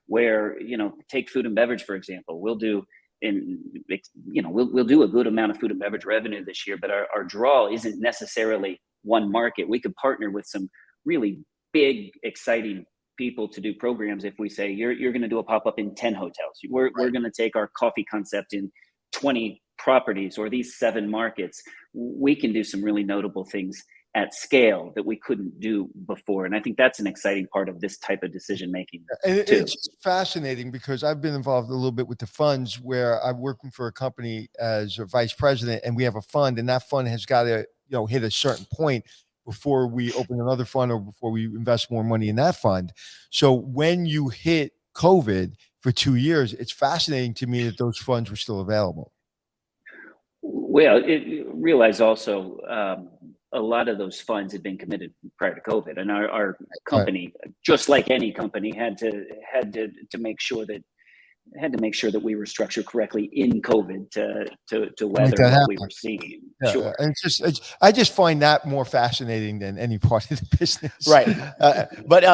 where, take food and beverage, for example. We'll do we'll do a good amount of food and beverage revenue this year, but our draw isn't necessarily one market. We could partner with some really big, exciting people to do programs. If we say you're going to do a pop-up in 10 hotels, we're going to take our coffee concept in 20 properties or these 7 markets, we can do some really notable things at scale that we couldn't do before. And I think that's an exciting part of this type of decision making. And it's just fascinating because I've been involved a little bit with the funds, where I'm working for a company as a vice president, and we have a fund, and that fund has got to hit a certain point before we open another fund or before we invest more money in that fund. So when you hit COVID for 2 years, it's fascinating to me that those funds were still available. Well, realize also a lot of those funds had been committed prior to COVID, and our company, just like any company, had to make sure that we were structured correctly in COVID to weather what we were seeing. Yeah, sure. And I just find that more fascinating than any part of the business. Right. But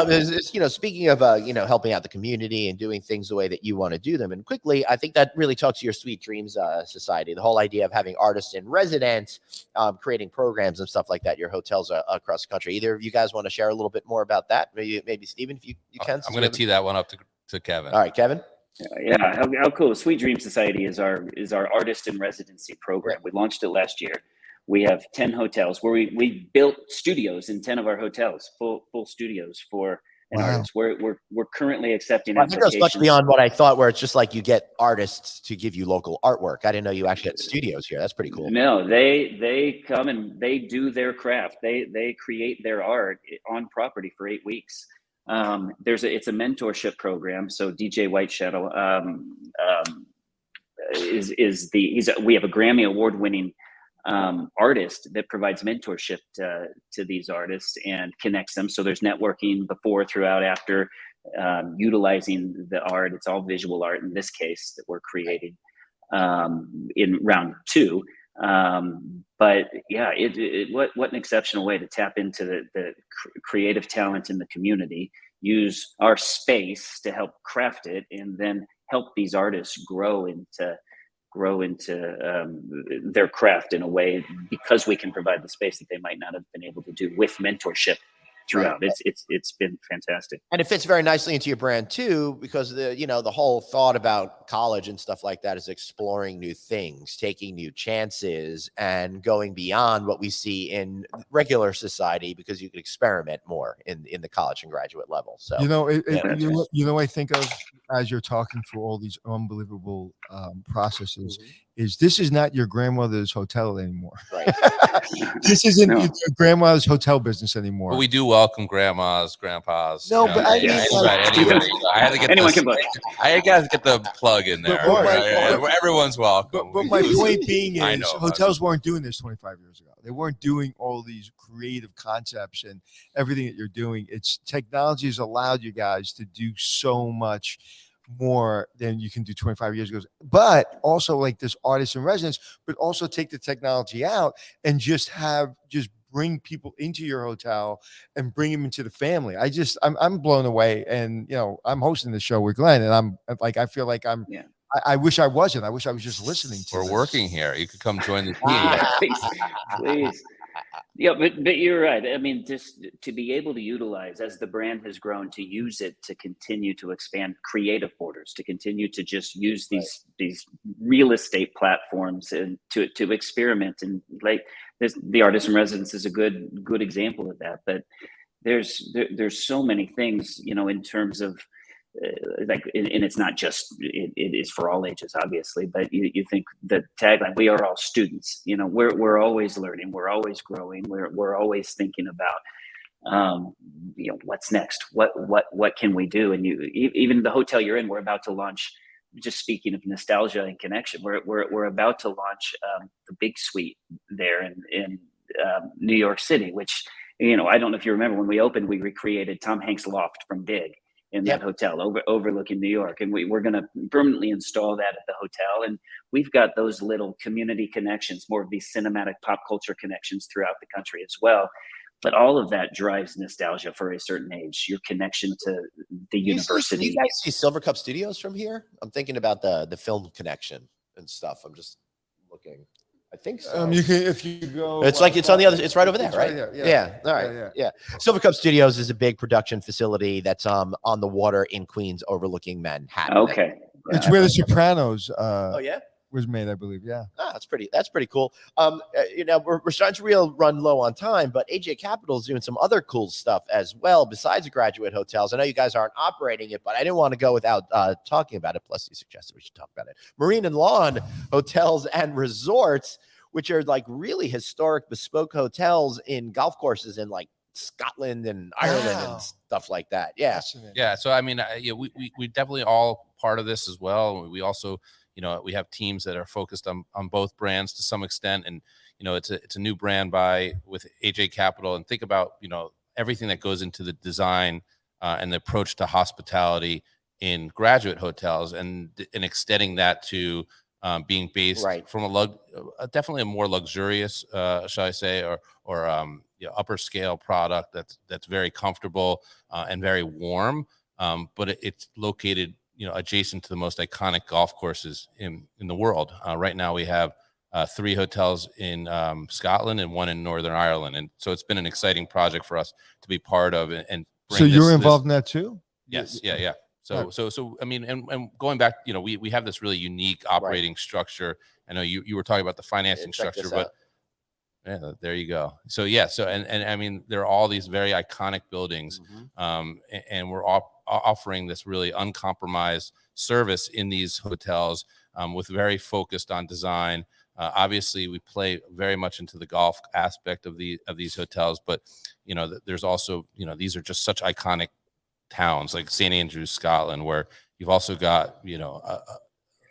speaking of helping out the community and doing things the way that you want to do them, and quickly, I think that really talks to your Sweet Dreams Society. The whole idea of having artists in residence, creating programs and stuff like that. Your hotels across the country. Either of you guys want to share a little bit more about that? Maybe Stephen, if you can. I'm going to tee that one up to Kevin. All right, Kevin. Yeah, how cool! Sweet Dream Society is our artist in residency program. We launched it last year. We have 10 hotels where we built studios in 10 of our hotels, full studios for an artist. We're currently accepting I think applications. that's much beyond what I thought, where it's just like you get artists to give you local artwork. I didn't know you actually had studios here. That's pretty cool. No, they come and they do their craft. They create their art on property for 8 weeks. It's a mentorship program. So DJ White Shadow we have a Grammy Award winning artist that provides mentorship to these artists and connects them. So there's networking before, throughout, after, utilizing the art. It's all visual art in this case that we're creating in round 2. But yeah, what an exceptional way to tap into the creative talent in the community, use our space to help craft it, and then help these artists grow into their craft in a way, because we can provide the space that they might not have been able to do with mentorship throughout. Right. It's been fantastic, and it fits very nicely into your brand too, because the whole thought about college and stuff like that is exploring new things, taking new chances, and going beyond what we see in regular society, because you can experiment more in the college and graduate level. So I think of, as you're talking through all these unbelievable processes, is this is not your grandmother's hotel anymore. Right. This isn't your grandmother's hotel business anymore. But we do welcome grandmas, grandpas. No, but I mean, anybody. I had to get anyone can book. I got to get the plug in there. Everyone's welcome. But my point being is, hotels weren't doing this 25 years ago. They weren't doing all these creative concepts and everything that you're doing. It's technology has allowed you guys to do so much more than you can do 25 years ago, but also like this artist in residence, but also take the technology out and just bring people into your hotel and bring them into the family. I'm blown away. And I'm hosting the show with Glenn, and I'm like, I feel like I wish I wasn't. I wish I was just listening to We're working here. You could come join the team. Please. Yeah, but you're right. I mean, just to be able to utilize, as the brand has grown, to use it to continue to expand creative borders, to continue to just use these real estate platforms and to experiment. And like the Artist in Residence is a good example of that. But there's so many things, in terms of and it's not just it is for all ages, obviously, but you think the tagline, we are all students, we're always learning, we're always growing, we're always thinking about what's next, what can we do. And even the hotel you're in, we're about to launch, just speaking of nostalgia and connection, we're about to launch the big suite there in New York City, which I don't know if you remember, when we opened, we recreated Tom Hanks' loft from Dig in that hotel overlooking New York. And we're going to permanently install that at the hotel. And we've got those little community connections, more of these cinematic pop culture connections throughout the country as well. But all of that drives nostalgia for a certain age, your connection to the university. You guys see Silver Cup Studios from here? I'm thinking about the film connection and stuff. I'm just looking. I think so. You can, if you go. It's like it's on the other. It's right over there, right? Right there, yeah. All right. Yeah. Silver Cup Studios is a big production facility that's on the water in Queens, overlooking Manhattan. Okay. It's where The Sopranos. Oh yeah. Was made, I believe. Yeah. That's pretty cool. We're starting to run low on time, but AJ Capital is doing some other cool stuff as well besides graduate hotels. I know you guys aren't operating it, but I didn't want to go without talking about it. Plus, you suggested we should talk about it. Marine and lawn hotels and resorts, which are like really historic, bespoke hotels in golf courses in like Scotland and Ireland and stuff like that. Yeah. Yeah. So I mean, we definitely all part of this as well. We also, we have teams that are focused on both brands to some extent, and it's a new brand with AJ Capital. And think about everything that goes into the design and the approach to hospitality in graduate hotels, and extending that to being based from definitely a more luxurious, shall I say, or upper scale product that's very comfortable and very warm, but it's located adjacent to the most iconic golf courses in the world. Right now we have 3 hotels in Scotland and 1 in Northern Ireland. And so it's been an exciting project for us to be part of. And so you're involved in that too? Yes. Yeah. So I mean, and going back, we have this really unique operating structure. I know you were talking about the financing structure, but Yeah, there you go. So yeah, so and I mean, there are all these very iconic buildings, and we're offering this really uncompromised service in these hotels, with very focused on design. Obviously, we play very much into the golf aspect of these hotels, but there's also these are just such iconic towns like St. Andrews, Scotland, where you've also got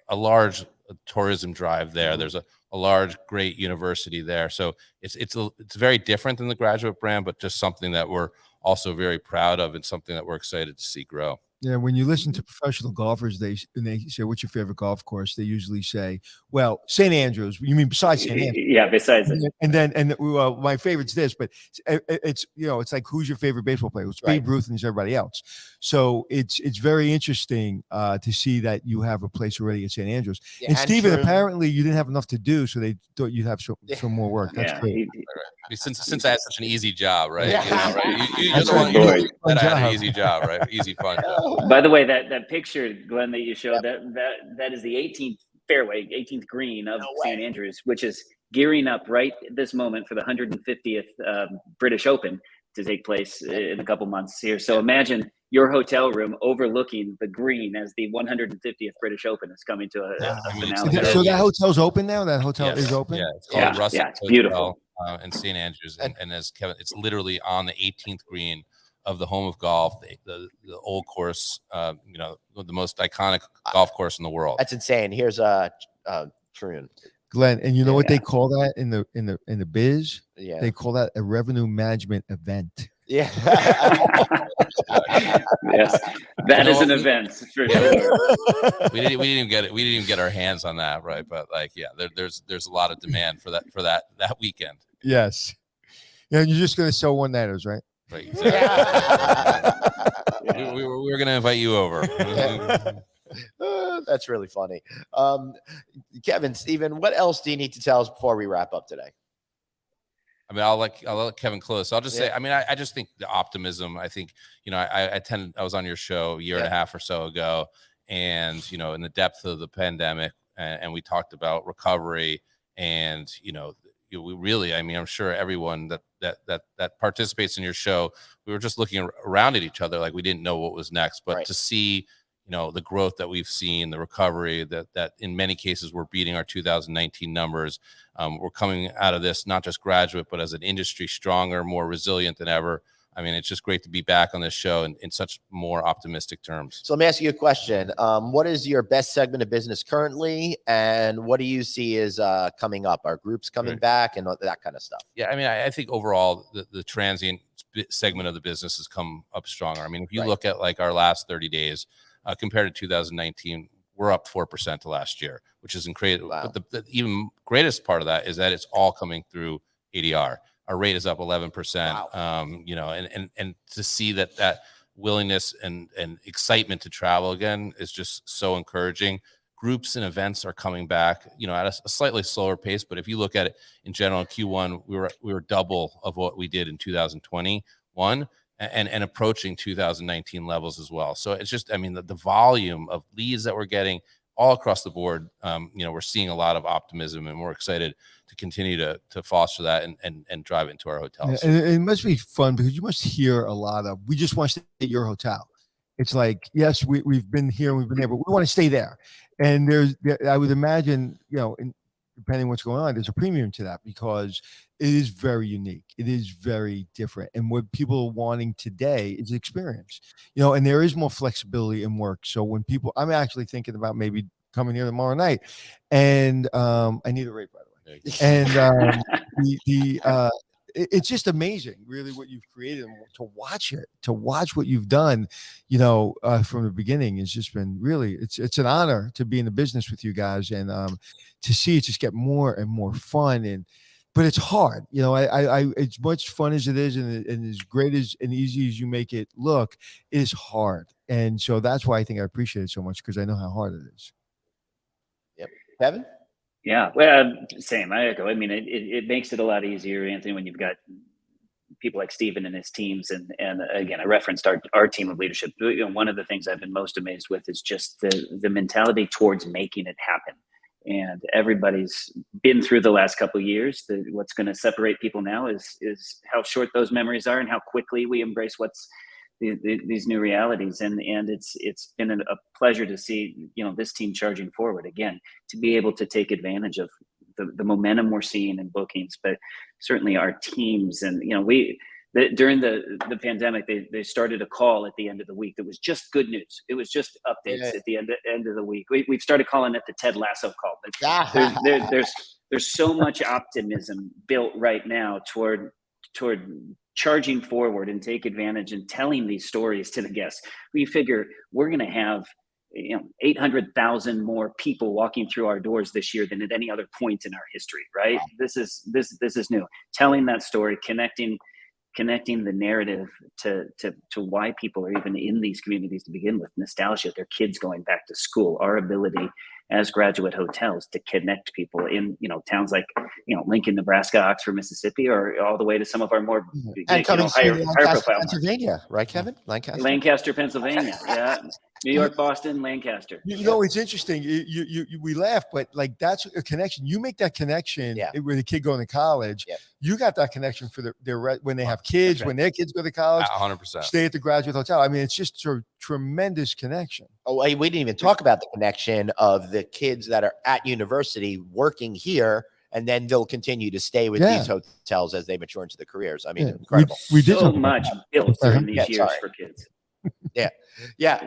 a large tourism drive there. There's a large, great university there. So it's very different than the Graduate brand, but just something that we're also very proud of and something that we're excited to see grow. Yeah, when you listen to professional golfers, they say, "What's your favorite golf course?" They usually say, "Well, St. Andrews." You mean besides St. Andrews? Yeah, besides it. And my favorite's this, but it's it's like, who's your favorite baseball player? It's Babe Ruth and it's everybody else. So it's very interesting to see that you have a place already at St. Andrews. Yeah, and Stephen, true. apparently you didn't have enough to do, so they thought you'd have some more work. That's great. Since I had such an easy job, right? Yeah. You That's just right. want Fun that I had job. an easy job, right? Easy fun job. By the way, that picture, Glenn, that you showed, that is the 18th fairway, 18th green of St. Andrews, which is gearing up right this moment for the 150th British Open to take place in a couple months here. So imagine your hotel room overlooking the green as the 150th British Open is coming to a finale. So that hotel's open now? That hotel is open? Yeah, it's called Russell Yeah, it's Hotel, beautiful. in St. Andrews. And as Kevin, it's literally on the 18th green of the home of golf, the old course, the most iconic golf course in the world. That's insane. Here's Troon. Glenn, and you know what they call that in the biz? Yeah. They call that a revenue management event. Yeah. Yes, that is an event for sure. We didn't even get our hands on that, right? But there's a lot of demand for that weekend. Yes. You're just gonna sell one-nighters, right? Right. Exactly. We were gonna invite you over. That's really funny. Kevin, Stephen, what else do you need to tell us before we wrap up today? I mean, I'll let Kevin close. So I'll just say, I mean, I just think the optimism. I think I was on your show a year and a half or so ago, and in the depth of the pandemic, and we talked about recovery, and we really, I mean, I'm sure everyone that participates in your show, we were just looking around at each other like we didn't know what was next, but to see the growth that we've seen, the recovery that in many cases we're beating our 2019 numbers. We're coming out of this, not just Graduate, but as an industry stronger, more resilient than ever. I mean, it's just great to be back on this show in such more optimistic terms. So let me ask you a question. What is your best segment of business currently? And what do you see is coming up? Are groups coming back and that kind of stuff? Yeah, I mean, I think overall the transient segment of the business has come up stronger. I mean, if you look at like our last 30 days, compared to 2019, we're up 4% to last year, which is incredible. Wow. But the even greatest part of that is that it's all coming through ADR. Our rate is up 11%. Wow. And to see that willingness and excitement to travel again is just so encouraging. Groups and events are coming back, at a slightly slower pace. But if you look at it in general, in Q1, we were double of what we did in 2021. And approaching 2019 levels as well. So it's just, I mean, the volume of leads that we're getting all across the board, we're seeing a lot of optimism, and we're excited to continue to foster that and drive it into our hotels. Yeah, and it must be fun because you must hear a lot of, we just want to stay at your hotel. It's like, yes, we've been here, we've been there, but we want to stay there. And I would imagine, depending on what's going on, there's a premium to that because it is very unique. It is very different. And what people are wanting today is experience, and there is more flexibility in work. So when I'm actually thinking about maybe coming here tomorrow night, and I need a rate, by the way. And it's just amazing, really, what you've created, and to watch what you've done, from the beginning has just been really, it's an honor to be in the business with you guys, and to see it just get more and more fun, but it's hard, as much fun as it is, and as great as and easy as you make it look, it is hard, and so that's why I think I appreciate it so much, because I know how hard it is. Yep, Kevin. Yeah, well, same. I echo. I mean, it makes it a lot easier, Anthony, when you've got people like Stephen and his teams. And again, I referenced our team of leadership. One of the things I've been most amazed with is just the mentality towards making it happen. and everybody's been through the last couple of years. What's going to separate people now is how short those memories are and how quickly we embrace these new realities. And it's been a pleasure to see, this team charging forward again, to be able to take advantage of the momentum we're seeing in bookings, but certainly our teams. And during the pandemic, they started a call at the end of the week that was just good news. It was just updates at the end of the week. We've started calling it the Ted Lasso call. But there's so much optimism built right now toward charging forward and take advantage and telling these stories to the guests. We figure we're going to have 800,000 more people walking through our doors this year than at any other point in our history. Right? Wow. This is new. Telling that story, connecting the narrative to why people are even in these communities to begin with, nostalgia, their kids going back to school, our ability as graduate hotels to connect people in, towns like, Lincoln, Nebraska, Oxford, Mississippi, or all the way to some of our more higher profile Pennsylvania, right, Kevin? Lancaster, Pennsylvania. Yeah. New York, Boston, Lancaster. It's interesting. We laugh, but like that's a connection. You make that connection with a kid going to college. Yeah. You got that connection for their when they have kids, right. When their kids go to college, 100%. Stay at the graduate hotel. I mean, it's just a tremendous connection. Oh, we didn't even talk about the connection of the kids that are at university working here, and then they'll continue to stay with these hotels as they mature into the careers. I mean, incredible. We did so much built during these years for kids. Yeah.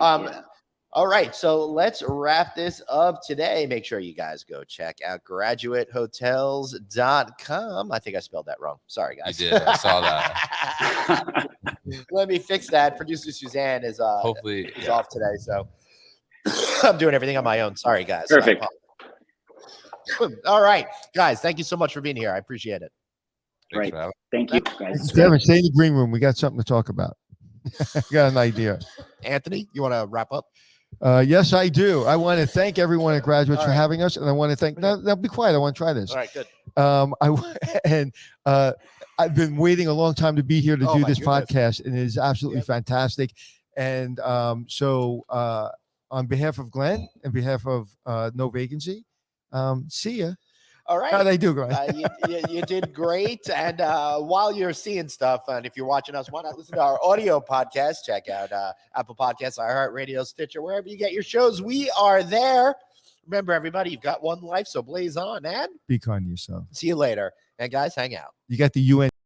All right. So let's wrap this up today. Make sure you guys go check out graduatehotels.com. I think I spelled that wrong. Sorry, guys. You did. I saw that. Let me fix that. Producer Suzanne is off today. So I'm doing everything on my own. Sorry, guys. Perfect. All right, guys. Thank you so much for being here. I appreciate it. Right. Thank you, guys. Kevin, stay in the green room. We got something to talk about. I got an idea. Anthony, you want to wrap up? Yes, I do. I want to thank everyone at Graduates for having us, and I want to thank. Now, be quiet. I want to try this. All right, good. I've been waiting a long time to be here to do this podcast, and it is absolutely fantastic. And so, on behalf of Glenn and behalf of No Vacancy, see ya. All right. How'd I do, Glenn? You did great. And while you're seeing stuff, and if you're watching us, why not listen to our audio podcast? Check out Apple Podcasts, iHeartRadio, Stitcher, wherever you get your shows. We are there. Remember, everybody, you've got one life, so blaze on, and be kind to yourself. See you later. And guys, hang out. You got the UN.